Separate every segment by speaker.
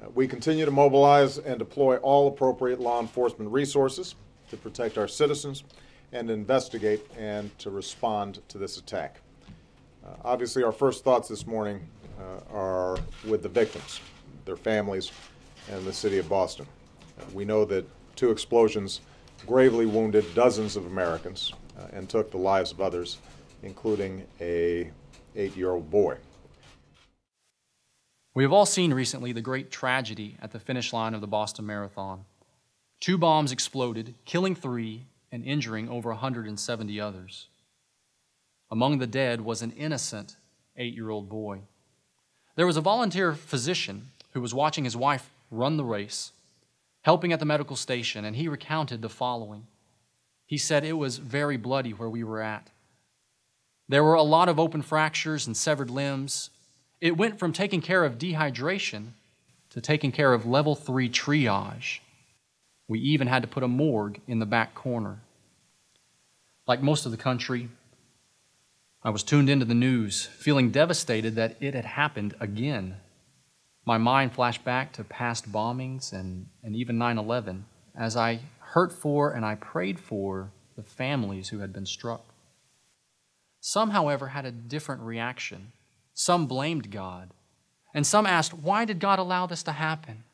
Speaker 1: We continue to mobilize and deploy all appropriate law enforcement resources to protect our citizens and investigate and to respond to this attack. Obviously, our first thoughts this morning are with the victims, their families, and the city of Boston. We know that 2 explosions gravely wounded dozens of Americans and took the lives of others, including a 8-year-old boy.
Speaker 2: We have all seen recently the great tragedy at the finish line of the Boston Marathon. 2 bombs exploded, killing 3 and injuring over 170 others. Among the dead was an innocent 8-year-old boy. There was a volunteer physician who was watching his wife run the race, helping at the medical station, and he recounted the following. He said, "It was very bloody where we were at. There were a lot of open fractures and severed limbs. It went from taking care of dehydration to taking care of level 3 triage. We even had to put a morgue in the back corner." Like most of the country, I was tuned into the news, feeling devastated that it had happened again. My mind flashed back to past bombings and even 9/11 as I hurt for and I prayed for the families who had been struck. Some, however, had a different reaction. Some blamed God, and some asked, why did God allow this to happen?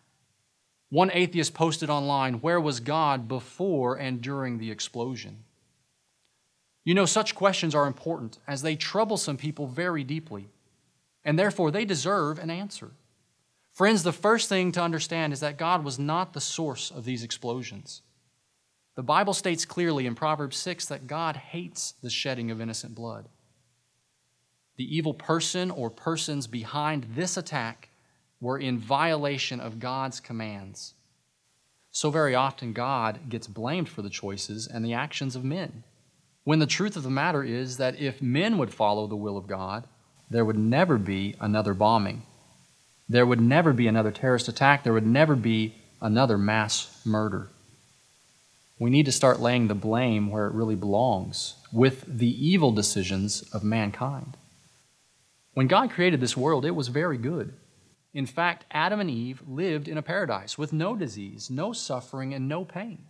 Speaker 2: One atheist posted online, where was God before and during the explosion? You know, such questions are important as they trouble some people very deeply, and therefore they deserve an answer. Friends, the first thing to understand is that God was not the source of these explosions. The Bible states clearly in Proverbs 6 that God hates the shedding of innocent blood. The evil person or persons behind this attack were in violation of God's commands. So very often God gets blamed for the choices and the actions of men, when the truth of the matter is that if men would follow the will of God, there would never be another bombing. There would never be another terrorist attack. There would never be another mass murder. We need to start laying the blame where it really belongs, with the evil decisions of mankind. When God created this world, it was very good. In fact, Adam and Eve lived in a paradise with no disease, no suffering, and no pain.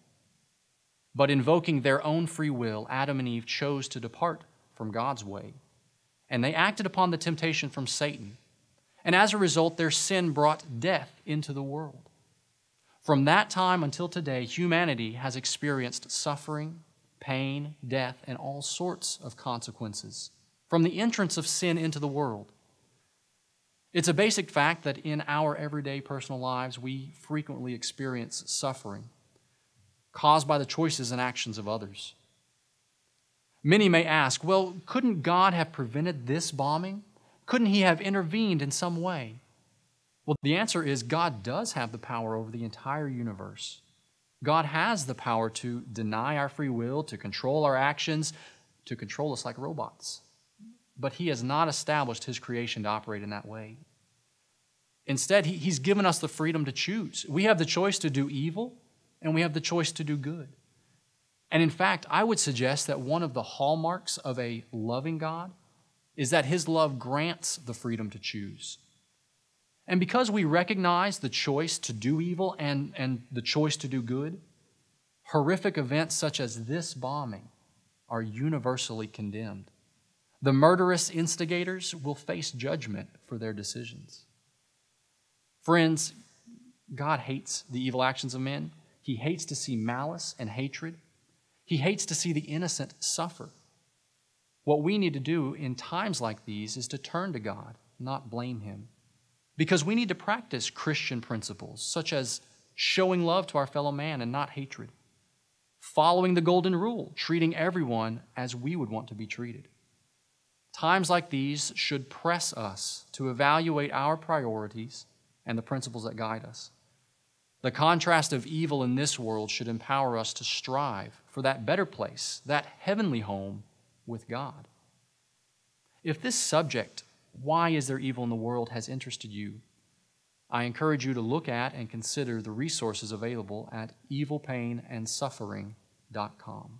Speaker 2: But invoking their own free will, Adam and Eve chose to depart from God's way, and they acted upon the temptation from Satan. And as a result, their sin brought death into the world. From that time until today, humanity has experienced suffering, pain, death, and all sorts of consequences from the entrance of sin into the world. It's a basic fact that in our everyday personal lives, we frequently experience suffering caused by the choices and actions of others. Many may ask, well, couldn't God have prevented this bombing? Couldn't He have intervened in some way? Well, the answer is God does have the power over the entire universe. God has the power to deny our free will, to control our actions, to control us like robots. But He has not established His creation to operate in that way. Instead, He's given us the freedom to choose. We have the choice to do evil, and we have the choice to do good. And in fact, I would suggest that one of the hallmarks of a loving God is that His love grants the freedom to choose. And because we recognize the choice to do evil and the choice to do good, horrific events such as this bombing are universally condemned. The murderous instigators will face judgment for their decisions. Friends, God hates the evil actions of men. He hates to see malice and hatred. He hates to see the innocent suffer. What we need to do in times like these is to turn to God, not blame Him. Because we need to practice Christian principles, such as showing love to our fellow man and not hatred, following the golden rule, treating everyone as we would want to be treated. Times like these should press us to evaluate our priorities and the principles that guide us. The contrast of evil in this world should empower us to strive for that better place, that heavenly home with God. If this subject, why is there evil in the world, has interested you, I encourage you to look at and consider the resources available at evilpainandsuffering.com.